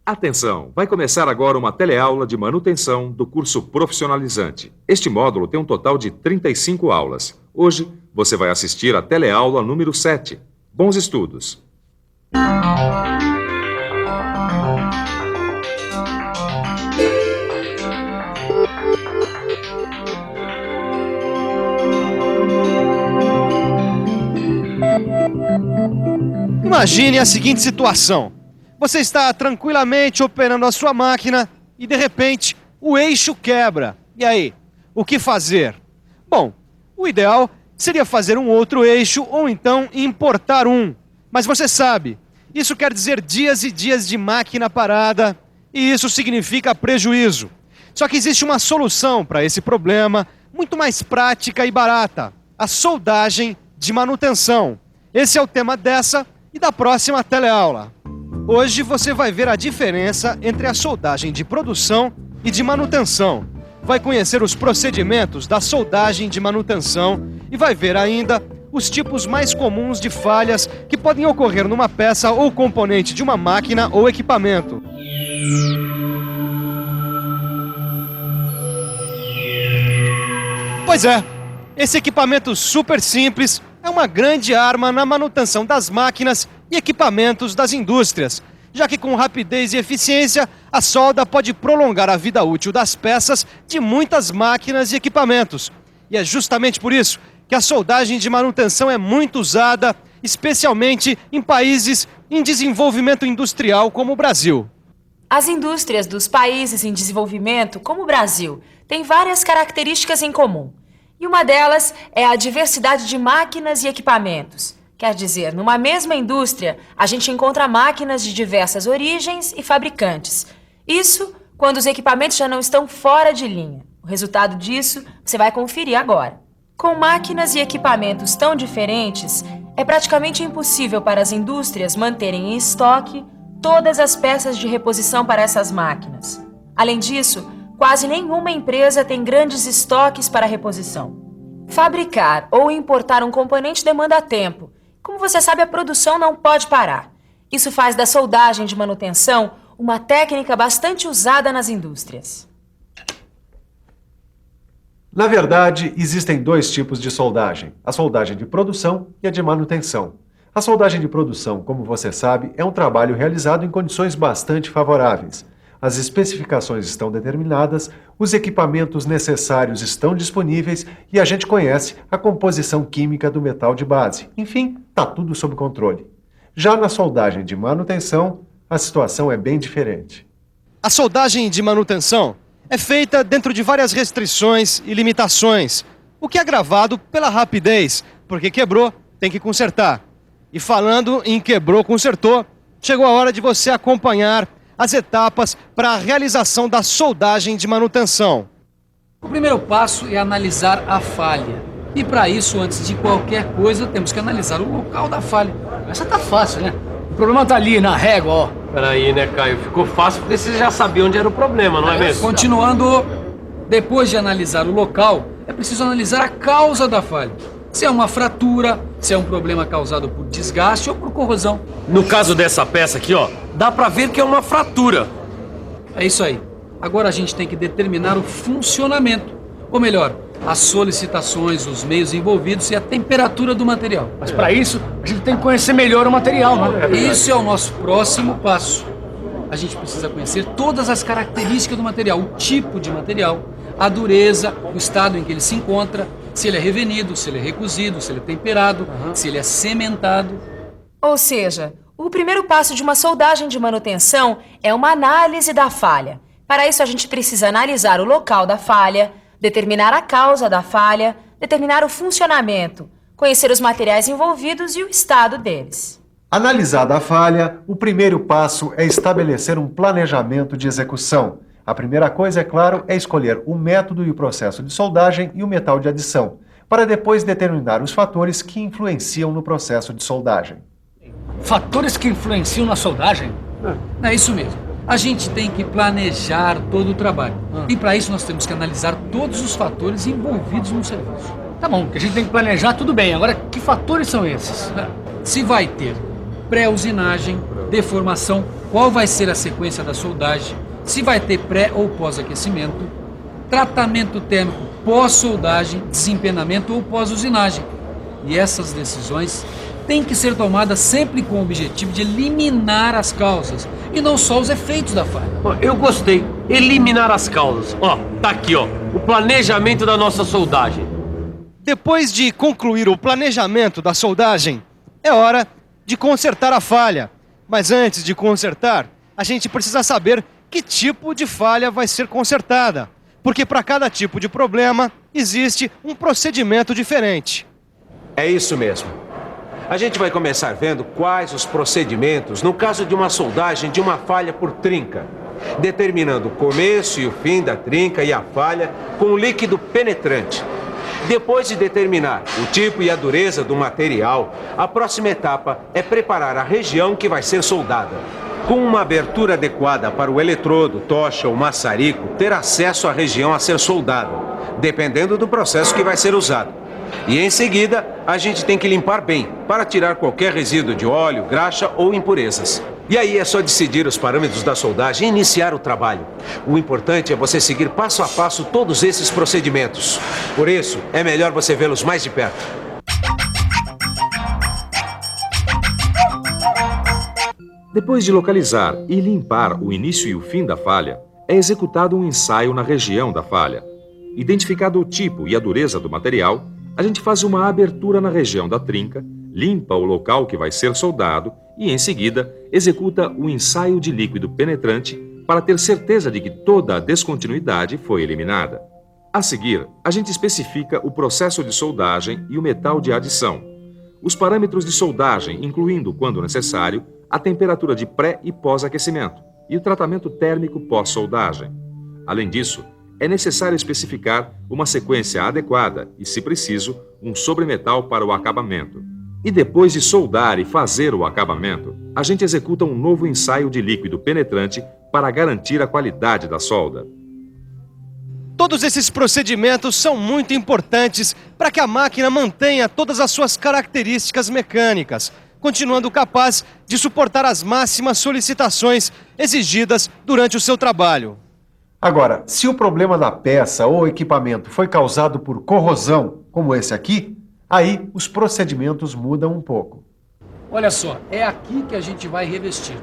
Atenção! Vai começar agora uma teleaula de manutenção do curso profissionalizante. Este módulo tem um total de 35 aulas. Hoje, você vai assistir a teleaula número 7. Bons estudos! Imagine a seguinte situação. Você está tranquilamente operando a sua máquina e, de repente, o eixo quebra. E aí, o que fazer? Bom, o ideal seria fazer um outro eixo ou então importar um. Mas você sabe, isso quer dizer dias e dias de máquina parada e isso significa prejuízo. Só que existe uma solução para esse problema muito mais prática e barata: a soldagem de manutenção. Esse é o tema dessa e da próxima teleaula. Hoje você vai ver a diferença entre a soldagem de produção e de manutenção. Vai conhecer os procedimentos da soldagem de manutenção e vai ver ainda os tipos mais comuns de falhas que podem ocorrer numa peça ou componente de uma máquina ou equipamento. Pois é, esse equipamento super simples é uma grande arma na manutenção das máquinas e equipamentos das indústrias, já que com rapidez e eficiência, a solda pode prolongar a vida útil das peças de muitas máquinas e equipamentos. E é justamente por isso que a soldagem de manutenção é muito usada, especialmente em países em desenvolvimento industrial como o Brasil. As indústrias dos países em desenvolvimento, como o Brasil, têm várias características em comum. E uma delas é a diversidade de máquinas e equipamentos. Quer dizer, numa mesma indústria, a gente encontra máquinas de diversas origens e fabricantes. Isso quando os equipamentos já não estão fora de linha. O resultado disso você vai conferir agora. Com máquinas e equipamentos tão diferentes, é praticamente impossível para as indústrias manterem em estoque todas as peças de reposição para essas máquinas. Além disso, quase nenhuma empresa tem grandes estoques para reposição. Fabricar ou importar um componente demanda tempo. Como você sabe, a produção não pode parar. Isso faz da soldagem de manutenção uma técnica bastante usada nas indústrias. Na verdade, existem dois tipos de soldagem: a soldagem de produção e a de manutenção. A soldagem de produção, como você sabe, é um trabalho realizado em condições bastante favoráveis. As especificações estão determinadas, os equipamentos necessários estão disponíveis e a gente conhece a composição química do metal de base. Enfim, está tudo sob controle. Já na soldagem de manutenção, a situação é bem diferente. A soldagem de manutenção é feita dentro de várias restrições e limitações, o que é agravado pela rapidez, porque quebrou, tem que consertar. E falando em quebrou, consertou, chegou a hora de você acompanhar as etapas para a realização da soldagem de manutenção. O primeiro passo é analisar a falha. E para isso, antes de qualquer coisa, temos que analisar o local da falha. Essa tá fácil, né? O problema tá ali, na régua, ó. Peraí, né, Caio? Ficou fácil porque você já sabia onde era o problema, não é mesmo? Continuando, depois de analisar o local, é preciso analisar a causa da falha. Se é uma fratura, se é um problema causado por desgaste ou por corrosão. No caso dessa peça aqui, ó, dá pra ver que é uma fratura. É isso aí. Agora a gente tem que determinar o funcionamento. Ou melhor, as solicitações, os meios envolvidos e a temperatura do material. Mas para isso, a gente tem que conhecer melhor o material, né? Isso é o nosso próximo passo. A gente precisa conhecer todas as características do material, o tipo de material, a dureza, o estado em que ele se encontra, se ele é revenido, se ele é recozido, se ele é temperado, se ele é cementado. Ou seja, o primeiro passo de uma soldagem de manutenção é uma análise da falha. Para isso, a gente precisa analisar o local da falha, determinar a causa da falha, determinar o funcionamento, conhecer os materiais envolvidos e o estado deles. Analisada a falha, o primeiro passo é estabelecer um planejamento de execução. A primeira coisa, é claro, é escolher o método e o processo de soldagem e o metal de adição, para depois determinar os fatores que influenciam no processo de soldagem. Fatores que influenciam na soldagem? É isso mesmo. A gente tem que planejar todo o trabalho. E para isso nós temos que analisar todos os fatores envolvidos no serviço. Tá bom, que a gente tem que planejar, tudo bem. Agora, que fatores são esses? Se vai ter pré-usinagem, deformação, qual vai ser a sequência da soldagem, se vai ter pré ou pós-aquecimento, tratamento térmico pós-soldagem, desempenamento ou pós-usinagem. E essas decisões têm que ser tomadas sempre com o objetivo de eliminar as causas e não só os efeitos da falha. Ó, eu gostei. Eliminar as causas. Ó, tá aqui, ó. O planejamento da nossa soldagem. Depois de concluir o planejamento da soldagem, é hora de consertar a falha. Mas antes de consertar, a gente precisa saber que tipo de falha vai ser consertada. Porque para cada tipo de problema, existe um procedimento diferente. É isso mesmo. A gente vai começar vendo quais os procedimentos no caso de uma soldagem de uma falha por trinca, determinando o começo e o fim da trinca e a falha com o líquido penetrante. Depois de determinar o tipo e a dureza do material, a próxima etapa é preparar a região que vai ser soldada. Com uma abertura adequada para o eletrodo, tocha ou maçarico ter acesso à região a ser soldada, dependendo do processo que vai ser usado. E em seguida, a gente tem que limpar bem, para tirar qualquer resíduo de óleo, graxa ou impurezas. E aí é só decidir os parâmetros da soldagem e iniciar o trabalho. O importante é você seguir passo a passo todos esses procedimentos. Por isso, é melhor você vê-los mais de perto. Depois de localizar e limpar o início e o fim da falha, é executado um ensaio na região da falha. Identificado o tipo e a dureza do material, a gente faz uma abertura na região da trinca, limpa o local que vai ser soldado e, em seguida, executa o ensaio de líquido penetrante para ter certeza de que toda a descontinuidade foi eliminada. A seguir, a gente especifica o processo de soldagem e o metal de adição, os parâmetros de soldagem, incluindo, quando necessário, a temperatura de pré- e pós-aquecimento e o tratamento térmico pós-soldagem. Além disso, é necessário especificar uma sequência adequada e, se preciso, um sobremetal para o acabamento. E depois de soldar e fazer o acabamento, a gente executa um novo ensaio de líquido penetrante para garantir a qualidade da solda. Todos esses procedimentos são muito importantes para que a máquina mantenha todas as suas características mecânicas, continuando capaz de suportar as máximas solicitações exigidas durante o seu trabalho. Agora, se o problema da peça ou equipamento foi causado por corrosão, como esse aqui, aí os procedimentos mudam um pouco. Olha só, é aqui que a gente vai revestir.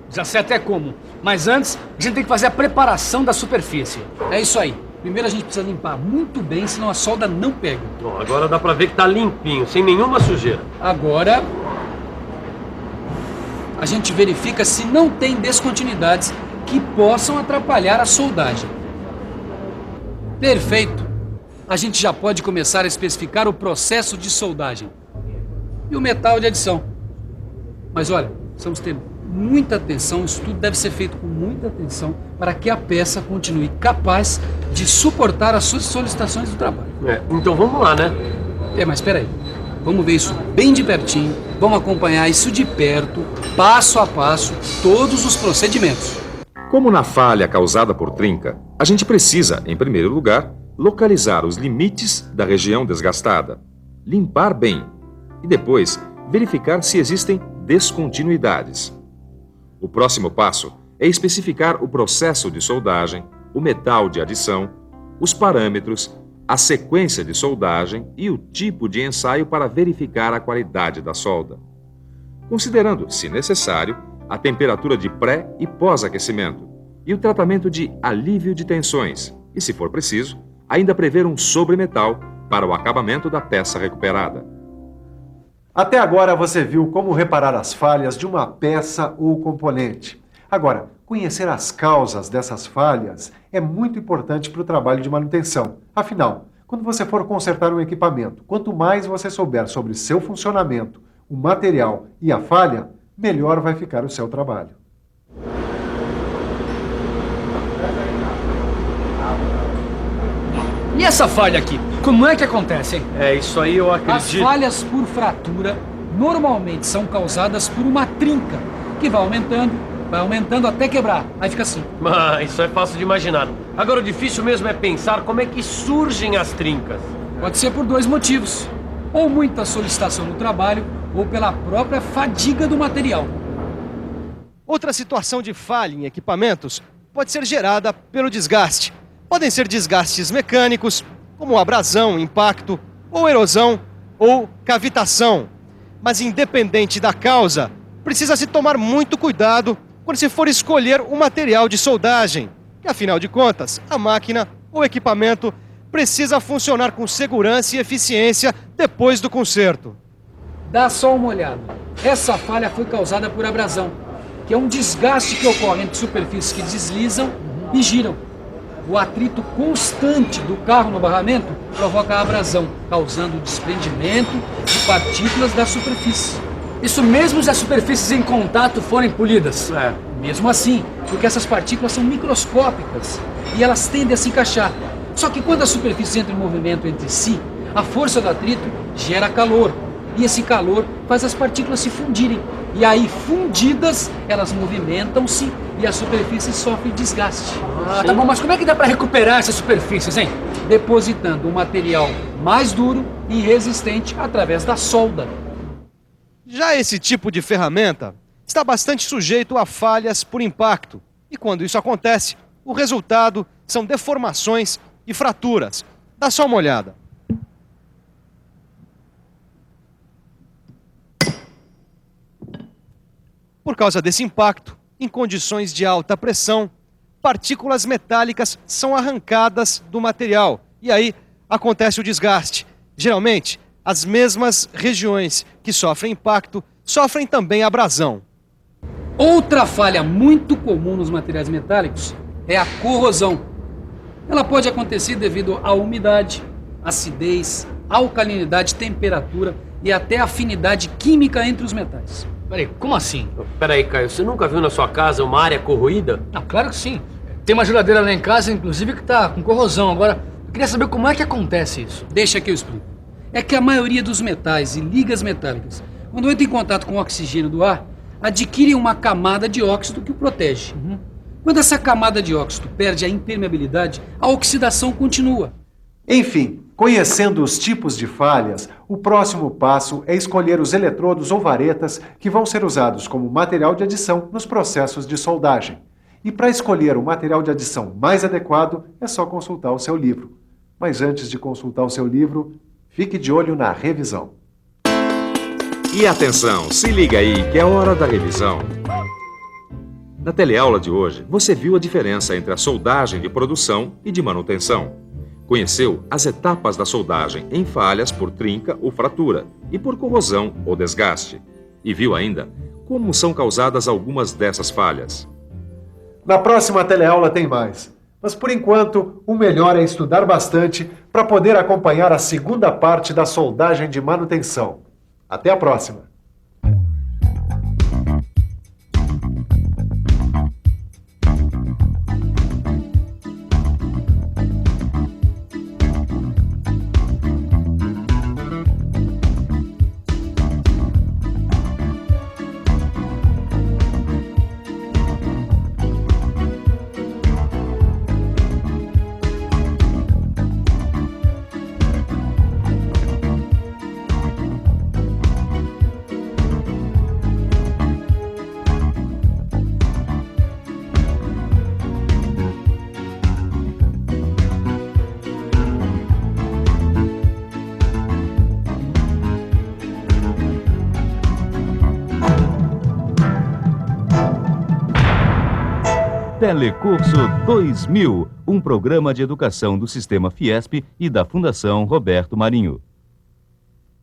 Já sei até como. Mas antes, a gente tem que fazer a preparação da superfície. É isso aí. Primeiro a gente precisa limpar muito bem, senão a solda não pega. Ó, agora dá pra ver que tá limpinho, sem nenhuma sujeira. Agora, a gente verifica se não tem descontinuidades que possam atrapalhar a soldagem. Perfeito! A gente já pode começar a especificar o processo de soldagem e o metal de adição. Mas olha, precisamos ter muita atenção, isso tudo deve ser feito com muita atenção para que a peça continue capaz de suportar as suas solicitações do trabalho. Então vamos lá, né? Mas espera aí. Vamos ver isso bem de pertinho, vamos acompanhar isso de perto, passo a passo, todos os procedimentos. Como na falha causada por trinca, a gente precisa, em primeiro lugar, localizar os limites da região desgastada, limpar bem e depois verificar se existem descontinuidades. O próximo passo é especificar o processo de soldagem, o metal de adição, os parâmetros, a sequência de soldagem e o tipo de ensaio para verificar a qualidade da solda, considerando, se necessário, a temperatura de pré- e pós-aquecimento e o tratamento de alívio de tensões e, se for preciso, ainda prever um sobremetal para o acabamento da peça recuperada. Até agora você viu como reparar as falhas de uma peça ou componente. Agora, conhecer as causas dessas falhas é muito importante para o trabalho de manutenção. Afinal, quando você for consertar um equipamento, quanto mais você souber sobre seu funcionamento, o material e a falha, melhor vai ficar o seu trabalho. E essa falha aqui? Como é que acontece, hein? Isso aí eu As acredito. falhas por fratura normalmente são causadas por uma trinca que vai aumentando até quebrar. Aí fica assim. Isso é fácil de imaginar. Agora o difícil mesmo é pensar como é que surgem as trincas. Pode ser por dois motivos: ou muita solicitação no trabalho, ou pela própria fadiga do material. Outra situação de falha em equipamentos pode ser gerada pelo desgaste. Podem ser desgastes mecânicos, como abrasão, impacto, ou erosão, ou cavitação. Mas independente da causa, precisa se tomar muito cuidado quando se for escolher o material de soldagem, que afinal de contas, a máquina ou equipamento precisa funcionar com segurança e eficiência depois do conserto. Dá só uma olhada. Essa falha foi causada por abrasão, que é um desgaste que ocorre entre superfícies que deslizam e giram. O atrito constante do carro no barramento provoca a abrasão, causando o desprendimento de partículas da superfície. Isso mesmo se as superfícies em contato forem polidas. Mesmo assim, porque essas partículas são microscópicas e elas tendem a se encaixar. Só que quando as superfícies entram em movimento entre si, a força do atrito gera calor. E esse calor faz as partículas se fundirem. E aí, fundidas, elas movimentam-se e a superfície sofre desgaste. Tá bom, mas como é que dá para recuperar essas superfícies, hein? Depositando um material mais duro e resistente através da solda. Já esse tipo de ferramenta está bastante sujeito a falhas por impacto. E quando isso acontece, o resultado são deformações e fraturas. Dá só uma olhada. Por causa desse impacto, em condições de alta pressão, partículas metálicas são arrancadas do material e aí acontece o desgaste. Geralmente, as mesmas regiões que sofrem impacto sofrem também abrasão. Outra falha muito comum nos materiais metálicos é a corrosão. Ela pode acontecer devido à umidade, acidez, alcalinidade, temperatura e até afinidade química entre os metais. Peraí, como assim? Peraí, Caio, você nunca viu na sua casa uma área corroída? Ah, claro que sim. Tem uma geladeira lá em casa, inclusive, que tá com corrosão. Agora, eu queria saber como é que acontece isso. Deixa que eu explico. É que a maioria dos metais e ligas metálicas, quando entra em contato com o oxigênio do ar, adquirem uma camada de óxido que o protege. Quando essa camada de óxido perde a impermeabilidade, a oxidação continua. Enfim, conhecendo os tipos de falhas, o próximo passo é escolher os eletrodos ou varetas que vão ser usados como material de adição nos processos de soldagem. E para escolher o material de adição mais adequado, é só consultar o seu livro. Mas antes de consultar o seu livro, fique de olho na revisão. E atenção, se liga aí que é hora da revisão. Na teleaula de hoje, você viu a diferença entre a soldagem de produção e de manutenção. Conheceu as etapas da soldagem em falhas por trinca ou fratura e por corrosão ou desgaste. E viu ainda como são causadas algumas dessas falhas. Na próxima teleaula tem mais. Mas por enquanto, o melhor é estudar bastante para poder acompanhar a segunda parte da soldagem de manutenção. Até a próxima! Telecurso 2000, um programa de educação do Sistema Fiesp e da Fundação Roberto Marinho.